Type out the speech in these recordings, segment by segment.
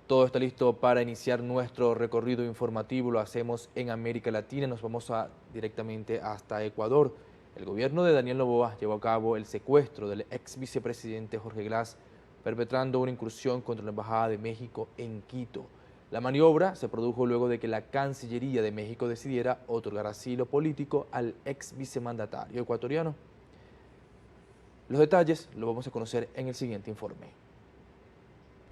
Todo está listo para iniciar nuestro recorrido informativo. Lo hacemos en América Latina. Nos vamos directamente hasta Ecuador. El gobierno de Daniel Noboa llevó a cabo el secuestro del ex vicepresidente Jorge Glass, perpetrando una incursión contra la Embajada de México en Quito. La maniobra se produjo luego de que la Cancillería de México decidiera otorgar asilo político al ex vicemandatario ecuatoriano. Los detalles los vamos a conocer en el siguiente informe.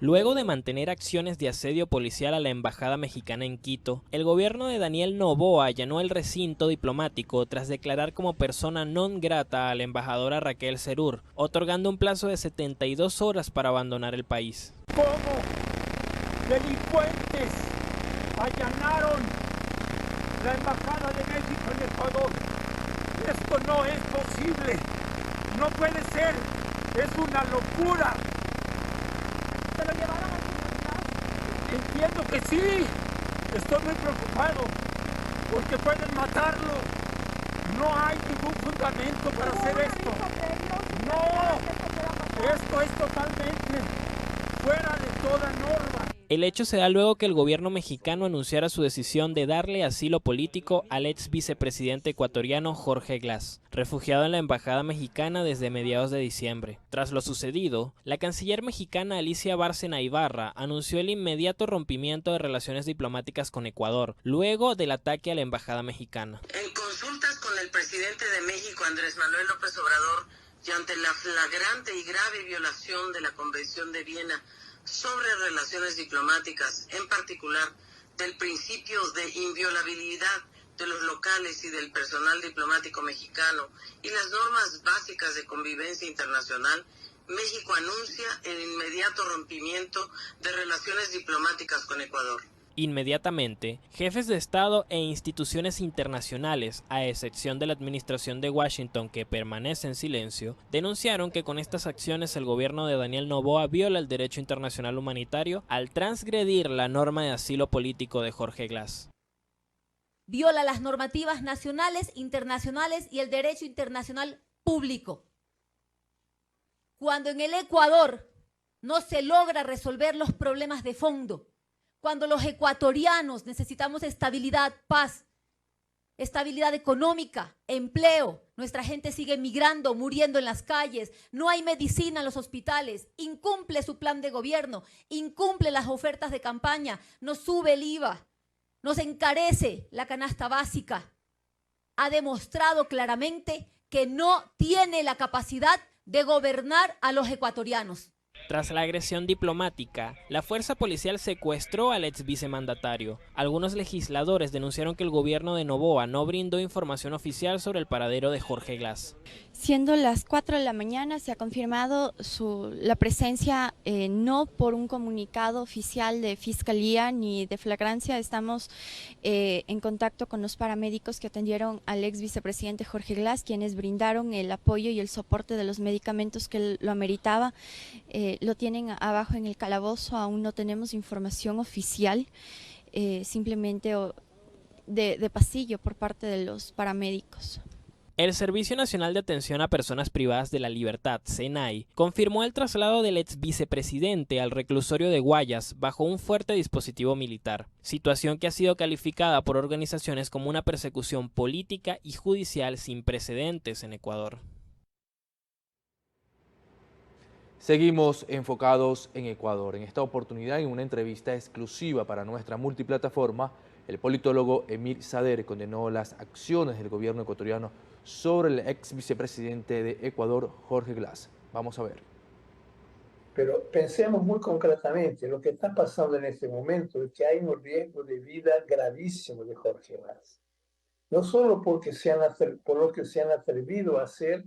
Luego de mantener acciones de asedio policial a la embajada mexicana en Quito, el gobierno de Daniel Noboa allanó el recinto diplomático tras declarar como persona non grata a la embajadora Raquel Serur, otorgando un plazo de 72 horas para abandonar el país. ¿Cómo delincuentes allanaron la embajada de México en Ecuador? Esto no es posible, no puede ser, es una locura. ¿Se lo llevaron a su? Entiendo que sí, estoy muy preocupado porque pueden matarlo. No hay ningún fundamento para hacer esto. No, esto es totalmente fuera de toda norma. El hecho se da luego que el gobierno mexicano anunciara su decisión de darle asilo político al ex vicepresidente ecuatoriano Jorge Glass, refugiado en la embajada mexicana desde mediados de diciembre. Tras lo sucedido, la canciller mexicana Alicia Bárcena Ibarra anunció el inmediato rompimiento de relaciones diplomáticas con Ecuador, luego del ataque a la embajada mexicana. En consultas con el presidente de México, Andrés Manuel López Obrador, y ante la flagrante y grave violación de la Convención de Viena sobre relaciones diplomáticas, en particular del principio de inviolabilidad de los locales y del personal diplomático mexicano y las normas básicas de convivencia internacional, México anuncia el inmediato rompimiento de relaciones diplomáticas con Ecuador. Inmediatamente, jefes de Estado e instituciones internacionales, a excepción de la administración de Washington que permanece en silencio, denunciaron que con estas acciones el gobierno de Daniel Noboa viola el derecho internacional humanitario al transgredir la norma de asilo político de Jorge Glass. Viola las normativas nacionales, internacionales y el derecho internacional público. Cuando en el Ecuador no se logra resolver los problemas de fondo, cuando los ecuatorianos necesitamos estabilidad, paz, estabilidad económica, empleo, nuestra gente sigue migrando, muriendo en las calles, no hay medicina en los hospitales, incumple su plan de gobierno, incumple las ofertas de campaña, nos sube el IVA, nos encarece la canasta básica. Ha demostrado claramente que no tiene la capacidad de gobernar a los ecuatorianos. Tras la agresión diplomática, la fuerza policial secuestró al ex vicemandatario. Algunos legisladores denunciaron que el gobierno de Noboa no brindó información oficial sobre el paradero de Jorge Glass. Siendo las 4 de la mañana, se ha confirmado la presencia no por un comunicado oficial de Fiscalía ni de flagrancia. Estamos en contacto con los paramédicos que atendieron al ex vicepresidente Jorge Glass, quienes brindaron el apoyo y el soporte de los medicamentos que él lo ameritaba. Lo tienen abajo en el calabozo, aún no tenemos información oficial, simplemente de pasillo por parte de los paramédicos. El Servicio Nacional de Atención a Personas Privadas de la Libertad, SENAI, confirmó el traslado del ex vicepresidente al reclusorio de Guayas bajo un fuerte dispositivo militar, situación que ha sido calificada por organizaciones como una persecución política y judicial sin precedentes en Ecuador. Seguimos enfocados en Ecuador. En esta oportunidad, en una entrevista exclusiva para nuestra multiplataforma, el politólogo Emir Sader condenó las acciones del gobierno ecuatoriano sobre el ex vicepresidente de Ecuador, Jorge Glass. Vamos a ver. Pero pensemos muy concretamente, lo que está pasando en este momento es que hay un riesgo de vida gravísimo de Jorge Glass. No solo por lo que se han atrevido a hacer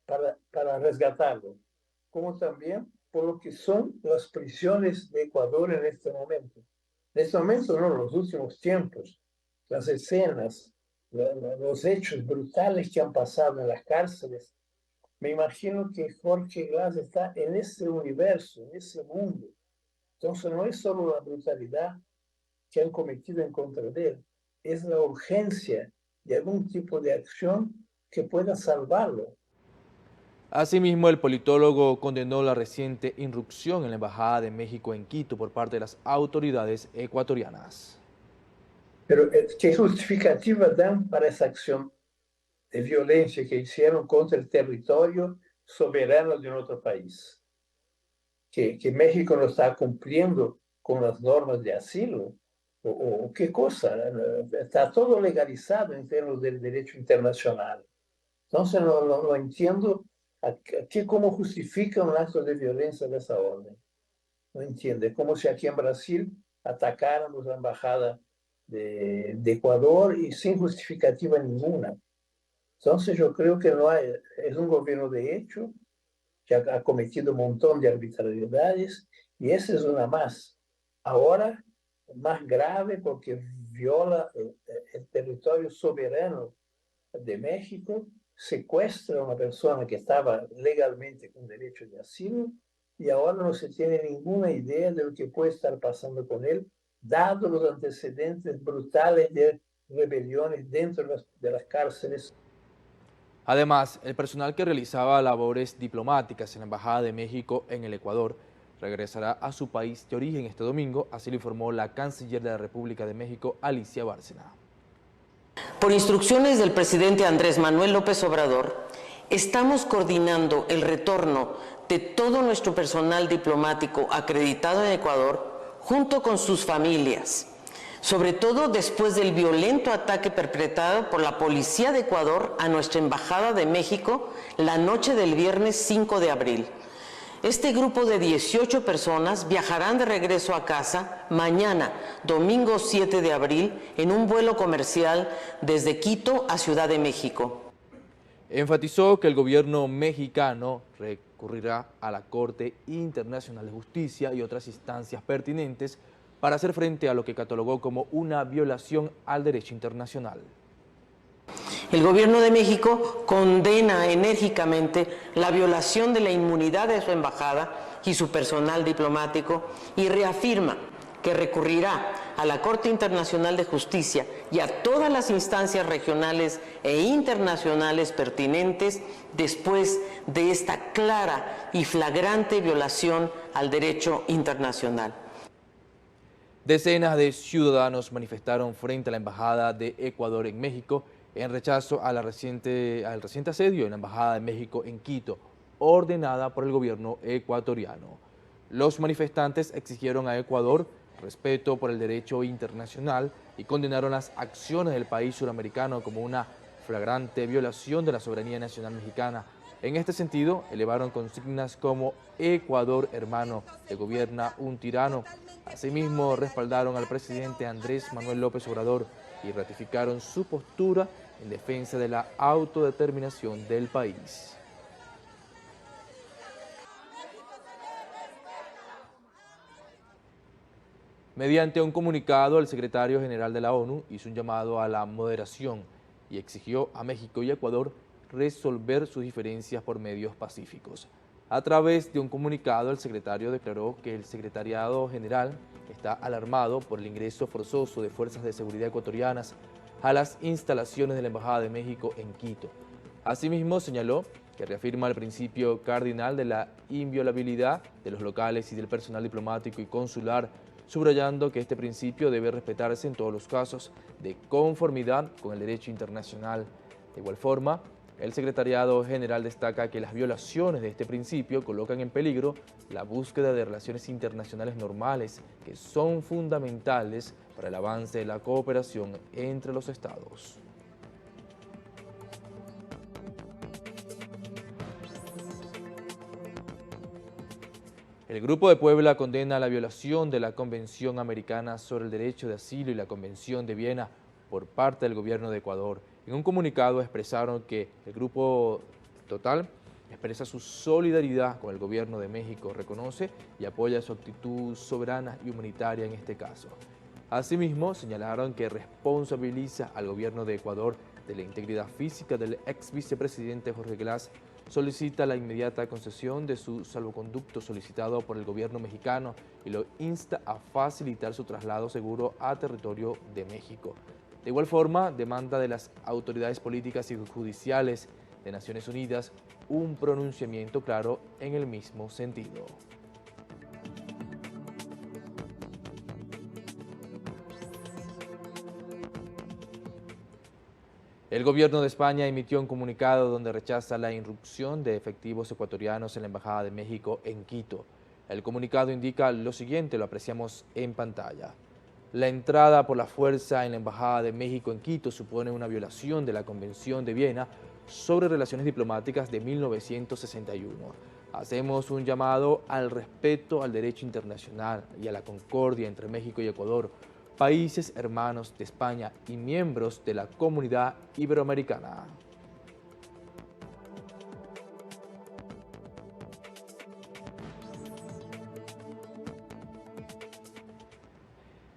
para resgatarlo, como también por lo que son las prisiones de Ecuador en este momento. En este momento, no, en los últimos tiempos, las escenas, los hechos brutales que han pasado en las cárceles. Me imagino que Jorge Glass está en ese universo, en ese mundo. Entonces no es solo la brutalidad que han cometido en contra de él, es la urgencia de algún tipo de acción que pueda salvarlo. Asimismo, el politólogo condenó la reciente irrupción en la Embajada de México en Quito por parte de las autoridades ecuatorianas. Pero, ¿qué justificativa dan para esa acción de violencia que hicieron contra el territorio soberano de otro país? Que México no está cumpliendo con las normas de asilo, o qué cosa, está todo legalizado en términos del derecho internacional. Entonces no entiendo cómo justifica un acto de violencia de esa orden. No entiendo, es como si aquí en Brasil atacáramos la embajada de Ecuador y sin justificativa ninguna. Entonces yo creo que no hay, es un gobierno de hecho que ha cometido un montón de arbitrariedades y esa es una más. Ahora, más grave porque viola el territorio soberano de México, secuestra a una persona que estaba legalmente con derecho de asilo y ahora no se tiene ninguna idea de lo que puede estar pasando con él, dado los antecedentes brutales de rebeliones dentro de las cárceles. Además, el personal que realizaba labores diplomáticas en la Embajada de México en el Ecuador regresará a su país de origen este domingo, así lo informó la canciller de la República de México, Alicia Bárcena. Por instrucciones del presidente Andrés Manuel López Obrador, estamos coordinando el retorno de todo nuestro personal diplomático acreditado en Ecuador junto con sus familias, sobre todo después del violento ataque perpetrado por la Policía de Ecuador a nuestra Embajada de México la noche del viernes 5 de abril. Este grupo de 18 personas viajarán de regreso a casa mañana, domingo 7 de abril, en un vuelo comercial desde Quito a Ciudad de México. Enfatizó que el gobierno mexicano recurrirá a la Corte Internacional de Justicia y otras instancias pertinentes para hacer frente a lo que catalogó como una violación al derecho internacional. El gobierno de México condena enérgicamente la violación de la inmunidad de su embajada y su personal diplomático y reafirma que recurrirá a la Corte Internacional de Justicia y a todas las instancias regionales e internacionales pertinentes después de esta clara y flagrante violación al derecho internacional. Decenas de ciudadanos manifestaron frente a la Embajada de Ecuador en México en rechazo al reciente asedio en la Embajada de México en Quito, ordenada por el gobierno ecuatoriano. Los manifestantes exigieron a Ecuador respeto por el derecho internacional y condenaron las acciones del país suramericano como una flagrante violación de la soberanía nacional mexicana. En este sentido, elevaron consignas como Ecuador, hermano, te gobierna un tirano. Asimismo, respaldaron al presidente Andrés Manuel López Obrador y ratificaron su postura en defensa de la autodeterminación del país. Mediante un comunicado, el secretario general de la ONU hizo un llamado a la moderación y exigió a México y Ecuador resolver sus diferencias por medios pacíficos. A través de un comunicado, el secretario declaró que el Secretariado General está alarmado por el ingreso forzoso de fuerzas de seguridad ecuatorianas a las instalaciones de la Embajada de México en Quito. Asimismo, señaló que reafirma el principio cardinal de la inviolabilidad de los locales y del personal diplomático y consular, subrayando que este principio debe respetarse en todos los casos de conformidad con el derecho internacional. De igual forma, el Secretariado General destaca que las violaciones de este principio colocan en peligro la búsqueda de relaciones internacionales normales que son fundamentales para el avance de la cooperación entre los estados. El Grupo de Puebla condena la violación de la Convención Americana sobre el Derecho de Asilo y la Convención de Viena por parte del gobierno de Ecuador. En un comunicado expresaron que el Grupo Total expresa su solidaridad con el gobierno de México, reconoce y apoya su actitud soberana y humanitaria en este caso. Asimismo, señalaron que responsabiliza al gobierno de Ecuador de la integridad física del ex vicepresidente Jorge Glass, solicita la inmediata concesión de su salvoconducto solicitado por el gobierno mexicano y lo insta a facilitar su traslado seguro a territorio de México. De igual forma, demanda de las autoridades políticas y judiciales de Naciones Unidas un pronunciamiento claro en el mismo sentido. El gobierno de España emitió un comunicado donde rechaza la irrupción de efectivos ecuatorianos en la Embajada de México en Quito. El comunicado indica lo siguiente, lo apreciamos en pantalla. La entrada por la fuerza en la Embajada de México en Quito supone una violación de la Convención de Viena sobre Relaciones Diplomáticas de 1961. Hacemos un llamado al respeto al derecho internacional y a la concordia entre México y Ecuador, países hermanos de España y miembros de la Comunidad Iberoamericana.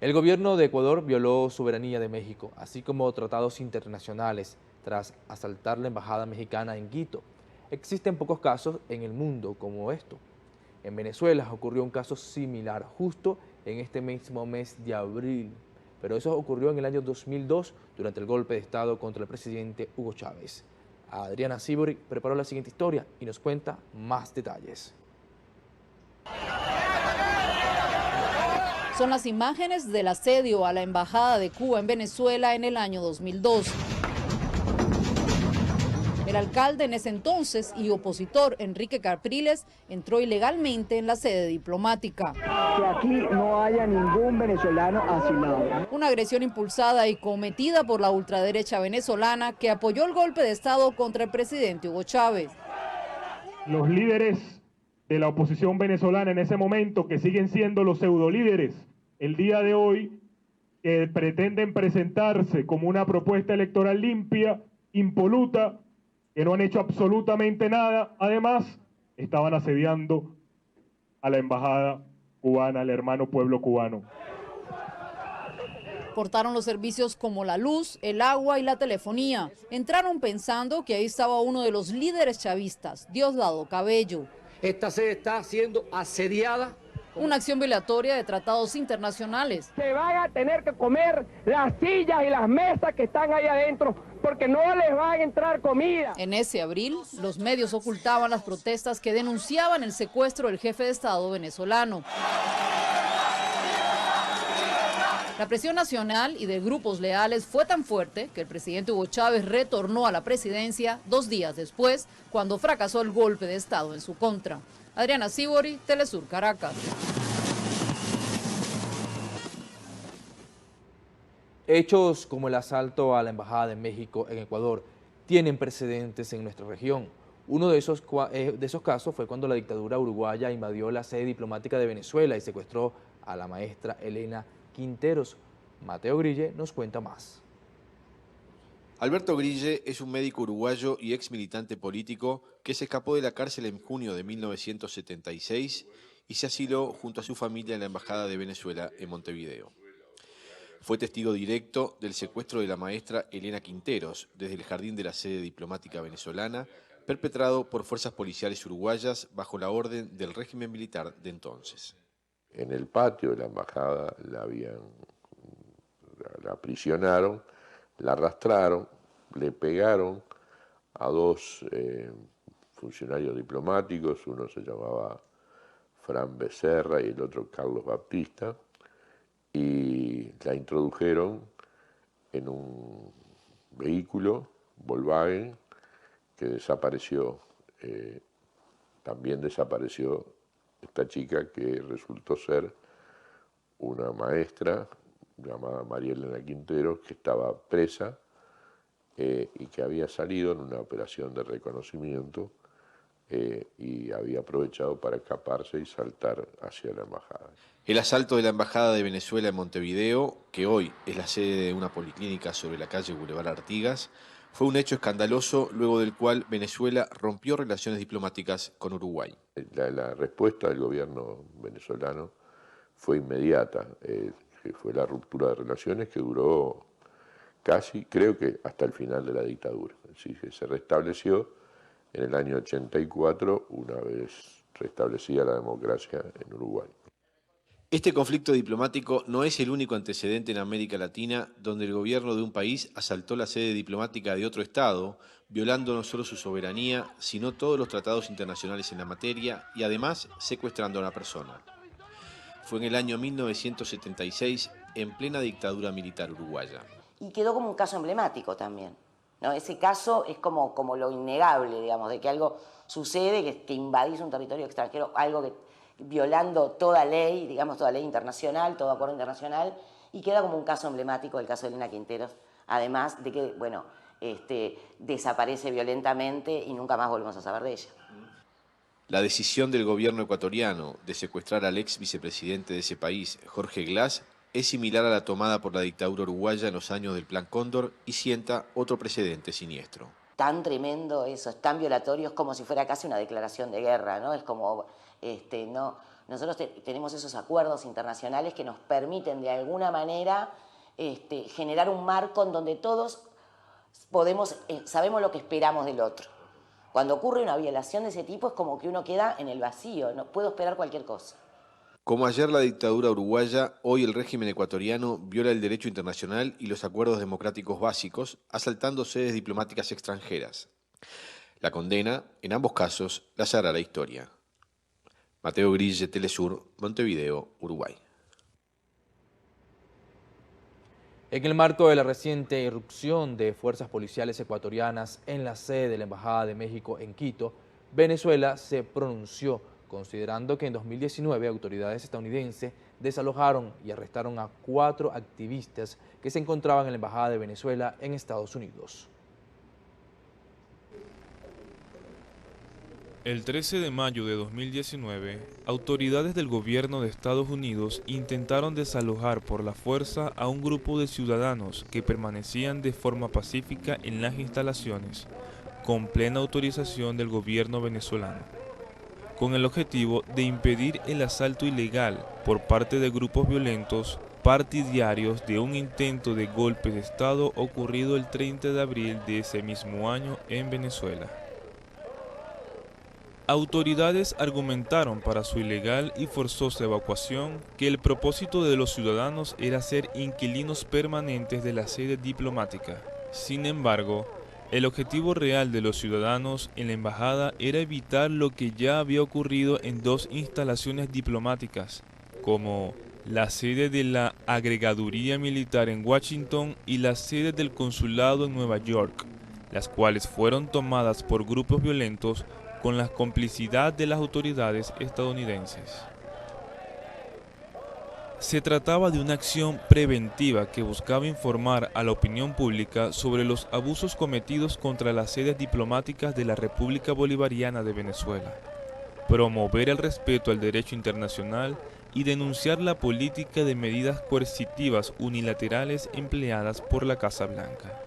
El gobierno de Ecuador violó soberanía de México, así como tratados internacionales, tras asaltar la embajada mexicana en Quito. Existen pocos casos en el mundo como esto. En Venezuela ocurrió un caso similar justo en este mismo mes de abril, pero eso ocurrió en el año 2002 durante el golpe de Estado contra el presidente Hugo Chávez. Adriana Sibori preparó la siguiente historia y nos cuenta más detalles. Son las imágenes del asedio a la Embajada de Cuba en Venezuela en el año 2002. El alcalde en ese entonces y opositor Enrique Capriles entró ilegalmente en la sede diplomática. Que aquí no haya ningún venezolano asilado. Una agresión impulsada y cometida por la ultraderecha venezolana que apoyó el golpe de Estado contra el presidente Hugo Chávez. Los líderes de la oposición venezolana en ese momento, que siguen siendo los pseudolíderes, el día de hoy, que pretenden presentarse como una propuesta electoral limpia, impoluta, que no han hecho absolutamente nada, además estaban asediando a la embajada cubana, al hermano pueblo cubano. Cortaron los servicios como la luz, el agua y la telefonía. Entraron pensando que ahí estaba uno de los líderes chavistas, Diosdado Cabello. Esta sede está siendo asediada. Una acción violatoria de tratados internacionales. Se van a tener que comer las sillas y las mesas que están ahí adentro porque no les va a entrar comida. En ese abril, los medios ocultaban las protestas que denunciaban el secuestro del jefe de Estado venezolano. La presión nacional y de grupos leales fue tan fuerte que el presidente Hugo Chávez retornó a la presidencia 2 días después, cuando fracasó el golpe de Estado en su contra. Adriana Sibori, Telesur, Caracas. Hechos como el asalto a la Embajada de México en Ecuador tienen precedentes en nuestra región. Uno de esos casos fue cuando la dictadura uruguaya invadió la sede diplomática de Venezuela y secuestró a la maestra Elena Quinteros. Mateo Grille nos cuenta más. Alberto Grille es un médico uruguayo y ex militante político que se escapó de la cárcel en junio de 1976 y se asiló junto a su familia en la Embajada de Venezuela en Montevideo. Fue testigo directo del secuestro de la maestra Elena Quinteros desde el jardín de la sede diplomática venezolana, perpetrado por fuerzas policiales uruguayas bajo la orden del régimen militar de entonces. En el patio de la embajada la aprisionaron, la arrastraron, le pegaron a 2 funcionarios diplomáticos, uno se llamaba Fran Becerra y el otro Carlos Baptista, y la introdujeron en un vehículo, Volkswagen, que desapareció. También desapareció esta chica que resultó ser una maestra llamada María Elena Quinteros, que estaba presa y que había salido en una operación de reconocimiento y había aprovechado para escaparse y saltar hacia la embajada. El asalto de la Embajada de Venezuela en Montevideo, que hoy es la sede de una policlínica sobre la calle Boulevard Artigas, fue un hecho escandaloso luego del cual Venezuela rompió relaciones diplomáticas con Uruguay. La respuesta del gobierno venezolano fue inmediata, que fue la ruptura de relaciones que duró casi, creo que hasta el final de la dictadura. Es decir, que se restableció en el año 84, una vez restablecida la democracia en Uruguay. Este conflicto diplomático no es el único antecedente en América Latina donde el gobierno de un país asaltó la sede diplomática de otro Estado, violando no solo su soberanía, sino todos los tratados internacionales en la materia y además secuestrando a una persona. Fue en el año 1976, en plena dictadura militar uruguaya. Y quedó como un caso emblemático también, ¿no? Ese caso es como lo innegable, digamos, de que algo sucede, que invadís un territorio extranjero, algo que violando toda ley, digamos, toda ley internacional, todo acuerdo internacional, y queda como un caso emblemático el caso de Elena Quinteros, además de que, bueno, desaparece violentamente y nunca más volvemos a saber de ella. La decisión del gobierno ecuatoriano de secuestrar al ex vicepresidente de ese país, Jorge Glas, es similar a la tomada por la dictadura uruguaya en los años del Plan Cóndor y sienta otro precedente siniestro. Tan tremendo eso, es tan violatorio, es como si fuera casi una declaración de guerra, ¿no? Es como, no, nosotros tenemos esos acuerdos internacionales que nos permiten de alguna manera generar un marco en donde todos sabemos lo que esperamos del otro. Cuando ocurre una violación de ese tipo es como que uno queda en el vacío, no puedo esperar cualquier cosa. Como ayer la dictadura uruguaya, hoy el régimen ecuatoriano viola el derecho internacional y los acuerdos democráticos básicos, asaltando sedes diplomáticas extranjeras. La condena, en ambos casos, la hará la historia. Mateo Grille, Telesur, Montevideo, Uruguay. En el marco de la reciente irrupción de fuerzas policiales ecuatorianas en la sede de la Embajada de México en Quito, Venezuela se pronunció considerando que en 2019 autoridades estadounidenses desalojaron y arrestaron a 4 activistas que se encontraban en la Embajada de Venezuela en Estados Unidos. El 13 de mayo de 2019, autoridades del gobierno de Estados Unidos intentaron desalojar por la fuerza a un grupo de ciudadanos que permanecían de forma pacífica en las instalaciones, con plena autorización del gobierno venezolano, con el objetivo de impedir el asalto ilegal por parte de grupos violentos partidarios de un intento de golpe de Estado ocurrido el 30 de abril de ese mismo año en Venezuela. Autoridades argumentaron para su ilegal y forzosa evacuación que el propósito de los ciudadanos era ser inquilinos permanentes de la sede diplomática. Sin embargo, el objetivo real de los ciudadanos en la embajada era evitar lo que ya había ocurrido en 2 instalaciones diplomáticas, como la sede de la Agregaduría Militar en Washington y la sede del Consulado en Nueva York, las cuales fueron tomadas por grupos violentos con la complicidad de las autoridades estadounidenses. Se trataba de una acción preventiva que buscaba informar a la opinión pública sobre los abusos cometidos contra las sedes diplomáticas de la República Bolivariana de Venezuela, promover el respeto al derecho internacional y denunciar la política de medidas coercitivas unilaterales empleadas por la Casa Blanca.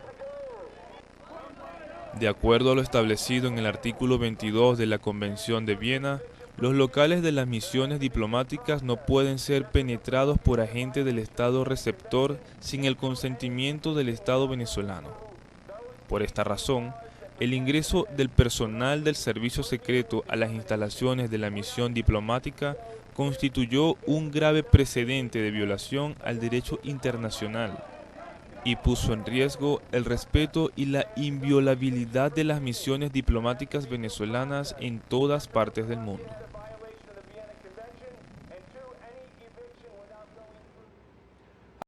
De acuerdo a lo establecido en el artículo 22 de la Convención de Viena, los locales de las misiones diplomáticas no pueden ser penetrados por agentes del Estado receptor sin el consentimiento del Estado venezolano. Por esta razón, el ingreso del personal del servicio secreto a las instalaciones de la misión diplomática constituyó un grave precedente de violación al derecho internacional y puso en riesgo el respeto y la inviolabilidad de las misiones diplomáticas venezolanas en todas partes del mundo.